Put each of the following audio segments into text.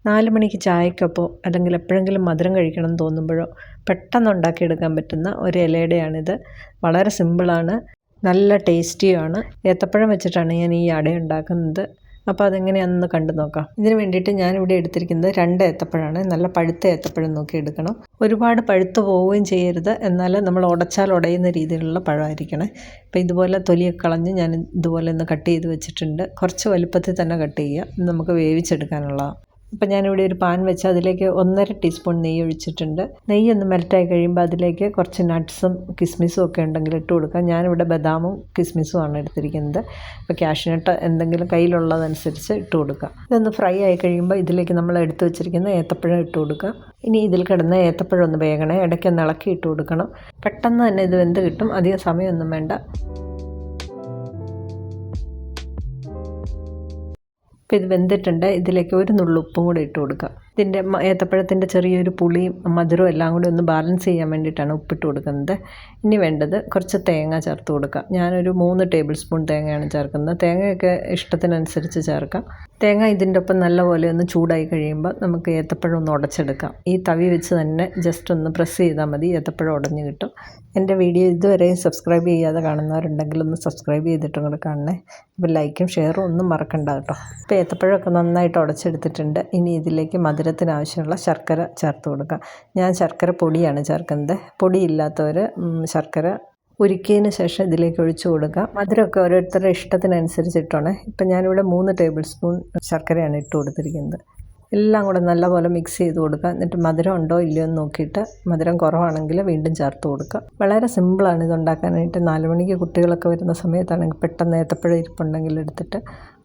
4 മണിക്ക് ചായക്കപ്പോ അല്ലെങ്കിൽ എപ്പോഴെങ്കിലും മധുരം കഴിക്കണം എന്ന് തോന്നുമ്പോഴോ പെട്ടെന്ന് ഉണ്ടാക്കിയെടുക്കാൻ പറ്റുന്ന ഒരു ഇലയുടെയാണിത്. വളരെ സിമ്പിളാണ്, നല്ല ടേസ്റ്റിയുമാണ്. ഏത്തപ്പഴം വെച്ചിട്ടാണ് ഞാൻ ഈ അട ഉണ്ടാക്കുന്നത്. അപ്പോൾ അതെങ്ങനെയാണെന്ന് കണ്ടു നോക്കാം. ഇതിന് വേണ്ടിയിട്ട് ഞാനിവിടെ എടുത്തിരിക്കുന്നത് 2 ഏത്തപ്പഴമാണ്. നല്ല പഴുത്ത ഏത്തപ്പഴം നോക്കി എടുക്കണം. ഒരുപാട് പഴുത്ത് പോവുകയും ചെയ്യരുത്, എന്നാൽ നമ്മൾ ഉടച്ചാൽ ഉടയുന്ന രീതിയിലുള്ള പഴമായിരിക്കണേ. അപ്പോൾ ഇതുപോലെ തൊലിയൊക്കെ കളഞ്ഞ് ഞാൻ ഇതുപോലെ ഒന്ന് കട്ട് ചെയ്ത് വെച്ചിട്ടുണ്ട്. കുറച്ച് വലുപ്പത്തിൽ തന്നെ കട്ട് ചെയ്യുക, നമുക്ക് വേവിച്ചെടുക്കാനുള്ളതാണ്. അപ്പോൾ ഞാനിവിടെ ഒരു പാൻ വെച്ച് അതിലേക്ക് 1.5 ടീസ്പൂൺ നെയ്യ് ഒഴിച്ചിട്ടുണ്ട്. നെയ്യ് ഒന്ന് മെൽറ്റായി കഴിയുമ്പോൾ അതിലേക്ക് കുറച്ച് നട്ട്സും കിസ്മിസും ഒക്കെ ഉണ്ടെങ്കിൽ ഇട്ട് കൊടുക്കാം. ഞാനിവിടെ ബദാമും കിസ്മിസും ആണ് എടുത്തിരിക്കുന്നത്. അപ്പോൾ കാഷ്നട്ട് എന്തെങ്കിലും കയ്യിലുള്ളതനുസരിച്ച് ഇട്ട് കൊടുക്കുക. ഇതൊന്ന് ഫ്രൈ ആയി കഴിയുമ്പോൾ ഇതിലേക്ക് നമ്മൾ എടുത്ത് വെച്ചിരിക്കുന്ന ഏത്തപ്പഴം ഇട്ട് കൊടുക്കുക. ഇനി ഇതിൽ കിടന്ന് ഏത്തപ്പഴം ഒന്ന് വേഗണേ, ഇടയ്ക്കൊന്ന് ഇളക്കി ഇട്ട് കൊടുക്കണം. പെട്ടെന്ന് തന്നെ ഇത് വെന്ത് കിട്ടും, അധികം സമയമൊന്നും വേണ്ട. അപ്പോൾ ഇത് വെന്തിട്ടുണ്ട്. ഇതിലേക്ക് ഒരു നുള്ളു ഉപ്പും കൂടെ ഇട്ട് കൊടുക്കുക. ഇതിൻ്റെ ഏത്തപ്പഴത്തിൻ്റെ ചെറിയൊരു പുളിയും മധുരവും എല്ലാം കൂടി ഒന്ന് ബാലൻസ് ചെയ്യാൻ വേണ്ടിയിട്ടാണ് ഉപ്പിട്ട് കൊടുക്കുന്നത്. ഇനി വേണ്ടത് കുറച്ച് തേങ്ങ ചേർത്ത് കൊടുക്കുക. ഞാനൊരു 3 ടേബിൾ സ്പൂൺ തേങ്ങയാണ് ചേർക്കുന്നത്. തേങ്ങയൊക്കെ ഇഷ്ടത്തിനനുസരിച്ച് ചേർക്കാം. തേങ്ങ ഇതിൻ്റെ ഒപ്പം നല്ലപോലെ ഒന്ന് ചൂടായി കഴിയുമ്പോൾ നമുക്ക് ഏത്തപ്പഴം ഒന്ന് ഉടച്ചെടുക്കാം. ഈ തവി വെച്ച് തന്നെ ജസ്റ്റ് ഒന്ന് പ്രസ് ചെയ്താൽ മതി, ഏത്തപ്പഴം ഉടഞ്ഞ് കിട്ടും. എൻ്റെ വീഡിയോ ഇതുവരെയും സബ്സ്ക്രൈബ് ചെയ്യാതെ കാണുന്നവരുണ്ടെങ്കിൽ ഒന്ന് സബ്സ്ക്രൈബ് ചെയ്തിട്ടും കൂടെ കാണണേ. അപ്പോൾ ലൈക്കും ഷെയറും ഒന്നും മറക്കണ്ട കേട്ടോ. ഇപ്പോൾ ഏത്തപ്പഴമൊക്കെ നന്നായിട്ട് ഉടച്ചെടുത്തിട്ടുണ്ട്. ഇനി ഇതിലേക്ക് മധുരത്തിനാവശ്യമുള്ള ശർക്കര ചേർത്ത് കൊടുക്കാം. ഞാൻ ശർക്കര പൊടിയാണ് ചേർക്കുന്നത്. പൊടിയില്ലാത്തവർ ശർക്കര ഉരുക്കിയതിന് ശേഷം ഇതിലേക്ക് ഒഴിച്ചു കൊടുക്കുക. മധുരമൊക്കെ ഓരോരുത്തരുടെ ഇഷ്ടത്തിനനുസരിച്ചിട്ടാണ്. ഇപ്പം ഞാനിവിടെ 3 ടേബിൾ സ്പൂൺ ശർക്കരയാണ് ഇട്ട് കൊടുത്തിരിക്കുന്നത്. എല്ലാം കൂടെ നല്ലപോലെ മിക്സ് ചെയ്ത് കൊടുക്കുക. എന്നിട്ട് മധുരം ഉണ്ടോ ഇല്ലയോ എന്ന് നോക്കിയിട്ട് മധുരം കുറവാണെങ്കിൽ വീണ്ടും ചേർത്ത് കൊടുക്കുക. വളരെ സിമ്പിളാണ് ഇത് ഉണ്ടാക്കാനായിട്ട്. 4 മണിക്ക് കുട്ടികളൊക്കെ വരുന്ന സമയത്താണെങ്കിൽ പെട്ടെന്ന് ഏത്തപ്പഴം ഇരിപ്പുണ്ടെങ്കിൽ എടുത്തിട്ട്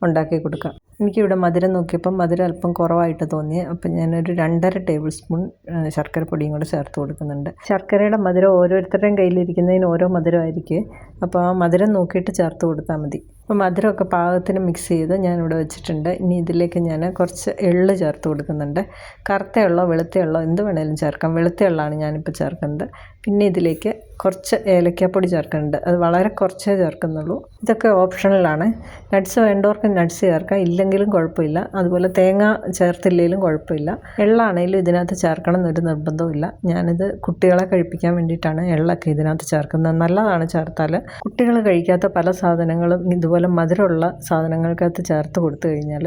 ഉണ്ടാക്കി കൊടുക്കുക. എനിക്കിവിടെ മധുരം നോക്കിയപ്പം മധുരം അല്പം കുറവായിട്ട് തോന്നി. അപ്പം ഞാനൊരു 2.5 ടേബിൾ സ്പൂൺ ശർക്കരപ്പൊടിയും കൂടെ ചേർത്ത് കൊടുക്കുന്നുണ്ട്. ശർക്കരയുടെ മധുരം ഓരോരുത്തരുടെയും കയ്യിലിരിക്കുന്നതിന് ഓരോ മധുരമായിരിക്കും. അപ്പോൾ ആ മധുരം നോക്കിയിട്ട് ചേർത്ത് കൊടുത്താൽ മതി. അപ്പോൾ മധുരമൊക്കെ പാകത്തിന് മിക്സ് ചെയ്ത് ഞാനിവിടെ വെച്ചിട്ടുണ്ട്. ഇനി ഇതിലേക്ക് ഞാൻ കുറച്ച് എള്ള് ചേർത്ത് കൊടുക്കുന്നുണ്ട്. കറുത്ത എള്ളോ വെളുത്ത എള്ളോ എന്ത് വേണേലും ചേർക്കാം. വെളുത്ത എള്ളാണ് ഞാനിപ്പോൾ ചേർക്കുന്നത്. പിന്നെ ഇതിലേക്ക് കുറച്ച് ഏലക്കാപ്പൊടി ചേർക്കുന്നുണ്ട്. അത് വളരെ കുറച്ചേ ചേർക്കുന്നുള്ളൂ. ഇതൊക്കെ ഓപ്ഷണലാണ്. നട്ട്സ് വേണ്ടവർക്ക് നട്ട്സ് ചേർക്കാം, ഇല്ലെങ്കിലും കുഴപ്പമില്ല. അതുപോലെ തേങ്ങ ചേർത്തില്ലെങ്കിലും കുഴപ്പമില്ല. എള്ളാണെങ്കിലും ഇതിനകത്ത് ചേർക്കണം എന്നൊരു നിർബന്ധമില്ല. ഞാനിത് കുട്ടികളെ കഴിപ്പിക്കാൻ വേണ്ടിയിട്ടാണ് എള്ളൊക്കെ ഇതിനകത്ത് ചേർക്കുന്നത്. നല്ലതാണ് ചേർത്താൽ. കുട്ടികൾ കഴിക്കാത്ത പല സാധനങ്ങളും ഇതുപോലെ മധുരമുള്ള സാധനങ്ങൾക്കകത്ത് ചേർത്ത് കൊടുത്തു കഴിഞ്ഞാൽ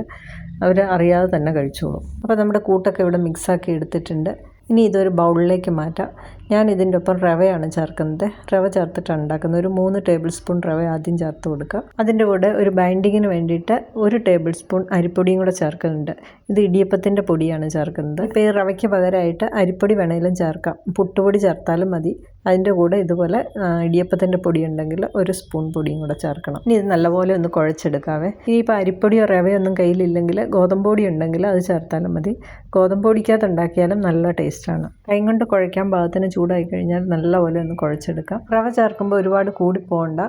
അവർ അറിയാതെ തന്നെ കഴിച്ചോളും. അപ്പോൾ നമ്മുടെ കൂട്ടൊക്കെ ഇവിടെ മിക്സാക്കി എടുത്തിട്ടുണ്ട്. ഇനി ഇതൊരു ബൗളിലേക്ക് മാറ്റാം. ഞാൻ ഇതിൻ്റെ ഒപ്പം റവയാണ് ചേർക്കുന്നത്. റവ ചേർത്തിട്ടാണ് ഉണ്ടാക്കുന്നത്. ഒരു 3 ടേബിൾ സ്പൂൺ റവ ആദ്യം ചേർത്ത് കൊടുക്കുക. അതിൻ്റെ കൂടെ ഒരു ബൈൻഡിങ്ങിന് വേണ്ടിയിട്ട് 1 ടേബിൾ സ്പൂൺ അരിപ്പൊടിയും കൂടെ ചേർക്കുന്നുണ്ട്. ഇത് ഇടിയപ്പത്തിൻ്റെ പൊടിയാണ് ചേർക്കുന്നത്. ഇപ്പോൾ ഈ റവയ്ക്ക് പകരമായിട്ട് അരിപ്പൊടി വേണമെങ്കിലും ചേർക്കാം. പുട്ടുപൊടി ചേർത്താലും മതി. അതിൻ്റെ കൂടെ ഇതുപോലെ ഇടിയപ്പത്തിൻ്റെ പൊടി ഉണ്ടെങ്കിൽ 1 സ്പൂൺ പൊടിയും കൂടെ ചേർക്കണം. ഇനി ഇത് നല്ലപോലെ ഒന്ന് കുഴച്ചെടുക്കാവേ. ഇപ്പോൾ അരിപ്പൊടിയോ റവയൊന്നും കയ്യിലില്ലെങ്കിൽ ഗോതമ്പ് പൊടി ഉണ്ടെങ്കിൽ അത് ചേർത്താലും മതി. ഗോതമ്പ് പൊടിക്കകത്ത് ഉണ്ടാക്കിയാലും നല്ല ടേസ്റ്റാണ്. കൈ കൊണ്ട് കുഴയ്ക്കാൻ പാകത്തിന് ചൂടായി കഴിഞ്ഞാൽ നല്ലപോലെ ഒന്ന് കുഴച്ചെടുക്കാം. റവ ചേർക്കുമ്പോൾ ഒരുപാട് കൂടി പോകണ്ട.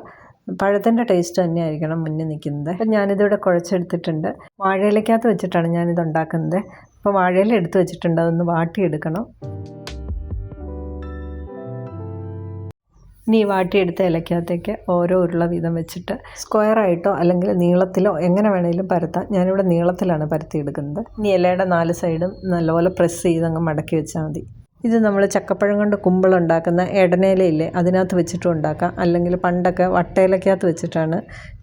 പഴത്തിൻ്റെ ടേസ്റ്റ് തന്നെയായിരിക്കണം മുന്നിൽ നിൽക്കുന്നത്. അപ്പം ഞാനിതിവിടെ കുഴച്ചെടുത്തിട്ടുണ്ട്. വാഴയിലക്കകത്ത് വെച്ചിട്ടാണ് ഞാനിത് ഉണ്ടാക്കുന്നത്. അപ്പോൾ വാഴയില എടുത്ത് വെച്ചിട്ടുണ്ട്, അതൊന്ന് വാട്ടിയെടുക്കണം. ഇനി ഈ വാട്ടിയെടുത്ത ഇലക്കകത്തേക്ക് ഓരോ ഉരുള വീതം വെച്ചിട്ട് സ്ക്വയറായിട്ടോ അല്ലെങ്കിൽ നീളത്തിലോ എങ്ങനെ വേണമെങ്കിലും പരത്താം. ഞാനിവിടെ നീളത്തിലാണ് പരത്തിയെടുക്കുന്നത്. ഇനി ഇലയുടെ 4 സൈഡും നല്ലപോലെ പ്രസ് ചെയ്ത് അങ്ങ് മടക്കി വെച്ചാൽ മതി. ഇത് നമ്മൾ ചക്കപ്പഴം കൊണ്ട് കുമ്പിളുണ്ടാക്കുന്ന എടനയിലയില്ലേ, അതിനകത്ത് വെച്ചിട്ടും ഉണ്ടാക്കാം. അല്ലെങ്കിൽ പണ്ടൊക്കെ വട്ടയിലക്കകത്ത് വെച്ചിട്ടാണ്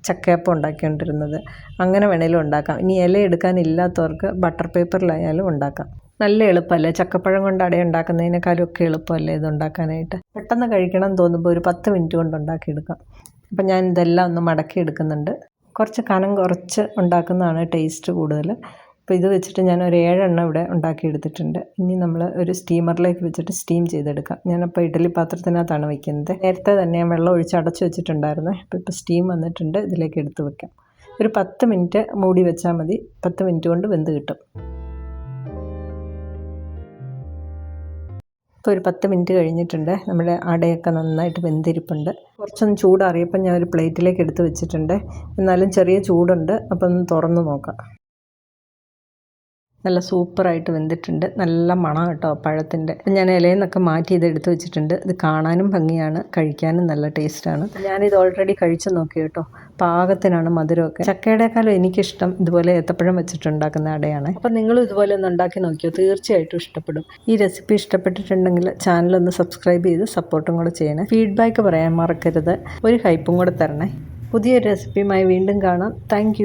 ചക്കയപ്പം ഉണ്ടാക്കിക്കൊണ്ടിരുന്നത്. അങ്ങനെ വേണേലും ഉണ്ടാക്കാം. ഇനി ഇല എടുക്കാനില്ലാത്തവർക്ക് ബട്ടർ പേപ്പറിലായാലും ഉണ്ടാക്കാം. നല്ല എളുപ്പമല്ലേ? ചക്കപ്പഴം കൊണ്ട് അട ഉണ്ടാക്കുന്നതിനേക്കാളും ഒക്കെ എളുപ്പമല്ലേ ഇത് ഉണ്ടാക്കാനായിട്ട്? പെട്ടെന്ന് കഴിക്കണം എന്ന് തോന്നുമ്പോൾ ഒരു 10 മിനിറ്റ് കൊണ്ട് ഉണ്ടാക്കിയെടുക്കാം. അപ്പം ഞാൻ ഇതെല്ലാം ഒന്ന് മടക്കി എടുക്കുന്നുണ്ട്. കുറച്ച് കനം കുറച്ച് ഉണ്ടാക്കുന്നതാണ് ടേസ്റ്റ് കൂടുതൽ. അപ്പോൾ ഇത് വെച്ചിട്ട് ഞാൻ ഒരു 7 എണ്ണം ഇവിടെ ഉണ്ടാക്കിയെടുത്തിട്ടുണ്ട്. ഇനി നമ്മൾ ഒരു സ്റ്റീമറിലേക്ക് വെച്ചിട്ട് സ്റ്റീം ചെയ്തെടുക്കാം. ഞാനപ്പോൾ ഇഡ്ഡലി പാത്രത്തിനകത്താണ് വയ്ക്കുന്നത്. നേരത്തെ തന്നെ ഞാൻ വെള്ളം ഒഴിച്ച് അടച്ചു വെച്ചിട്ടുണ്ടായിരുന്നു. ഇപ്പോൾ സ്റ്റീം വന്നിട്ടുണ്ട്. ഇതിലേക്ക് എടുത്ത് വെക്കാം. ഒരു 10 മിനിറ്റ് മൂടി വെച്ചാൽ മതി. 10 മിനിറ്റ് കൊണ്ട് വെന്ത് കിട്ടും. ഇപ്പോൾ ഒരു 10 മിനിറ്റ് കഴിഞ്ഞിട്ടുണ്ട്. നമ്മുടെ അടയൊക്കെ നന്നായിട്ട് വെന്തിരിപ്പുണ്ട്. കുറച്ചൊന്ന് ചൂടാറിയപ്പോൾ ഞാൻ ഒരു പ്ലേറ്റിലേക്ക് എടുത്ത് വെച്ചിട്ടുണ്ട്. എന്നാലും ചെറിയ ചൂടുണ്ട്. അപ്പോൾ ഒന്ന് തുറന്ന് നോക്കാം. നല്ല സൂപ്പറായിട്ട് വെന്തിട്ടുണ്ട്. നല്ല മണം കേട്ടോ പഴത്തിൻ്റെ. ഞാൻ ഇലയിൽ നിന്നൊക്കെ മാറ്റി ഇത് എടുത്ത് വെച്ചിട്ടുണ്ട്. ഇത് കാണാനും ഭംഗിയാണ്, കഴിക്കാനും നല്ല ടേസ്റ്റാണ്. ഞാനിത് ഓൾറെഡി കഴിച്ച് നോക്കി കേട്ടോ. പാകത്തിനാണ് മധുരമൊക്കെ. ചക്കയുടെക്കാളും എനിക്കിഷ്ടം ഇതുപോലെ ഏത്തപ്പഴം വെച്ചിട്ടുണ്ടാക്കുന്ന അടയാണ്. അപ്പം നിങ്ങളും ഇതുപോലെ ഒന്ന് ഉണ്ടാക്കി നോക്കിയോ, തീർച്ചയായിട്ടും ഇഷ്ടപ്പെടും. ഈ റെസിപ്പി ഇഷ്ടപ്പെട്ടിട്ടുണ്ടെങ്കിൽ ചാനലൊന്ന് സബ്സ്ക്രൈബ് ചെയ്ത് സപ്പോർട്ടും കൂടെ ചെയ്യണേ. ഫീഡ്ബാക്ക് പറയാൻ മറക്കരുത്. ഒരു ഹൈപ്പും കൂടെ തരണേ. പുതിയൊരു റെസിപ്പിയുമായി വീണ്ടും കാണാം. താങ്ക്